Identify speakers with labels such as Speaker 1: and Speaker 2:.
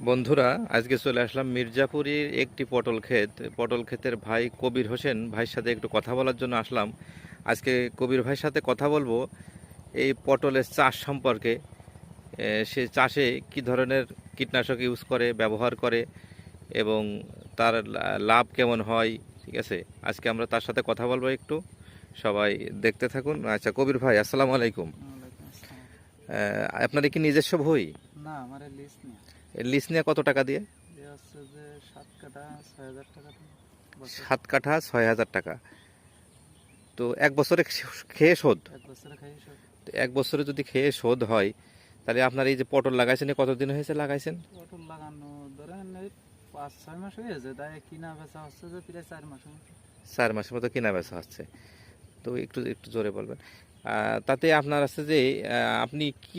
Speaker 1: বন্ধুরা, আজকে চলে আসলাম মির্জাপুরের একটি পটল ক্ষেতের ভাই কবির হোসেন ভাইয়ের সাথে একটু কথা বলার জন্য আসলাম। আজকে কবির ভাইয়ের সাথে কথা বলবো এই পটলের চাষ সম্পর্কে। সে চাষে কি ধরনের কীটনাশক ইউজ করে, ব্যবহার করে এবং তার লাভ কেমন হয়। ঠিক আছে, আজকে আমরা তার সাথে কথা বলবো একটু। সবাই দেখতে থাকুন। আচ্ছা কবির ভাই, আসসালামু আলাইকুম।
Speaker 2: ওয়ালাইকুম আসসালাম।
Speaker 1: আপনার কি নিজস্ব বই?
Speaker 2: না, আমার লিস্ট নেই।
Speaker 1: লিজ নিয়ে কত টাকা দিয়ে?
Speaker 2: এ হচ্ছে যে 7 কাঠা 6,000 টাকা বছর।
Speaker 1: 7 কাঠা 6,000 টাকা। তো এক বছরে খেয়ে শোধ?
Speaker 2: এক বছরে খাই সব।
Speaker 1: তো এক বছরে যদি খেয়ে শোধ হয়, তাহলে আপনার এই যে পটল লাগাইছেন এ কতদিন হয়েছে লাগাইছেন?
Speaker 2: পটল লাগানো ধরেন এই 5-6 মাস হয়েছে, তাই কিনা বেচা হচ্ছে যে প্রায় 4 মাস মতো।
Speaker 1: 4 মাসের মতো কিনা বেচা হচ্ছে। তো একটু একটু জোরে বলবেন। তাতে আপনার আছে যে আপনি কি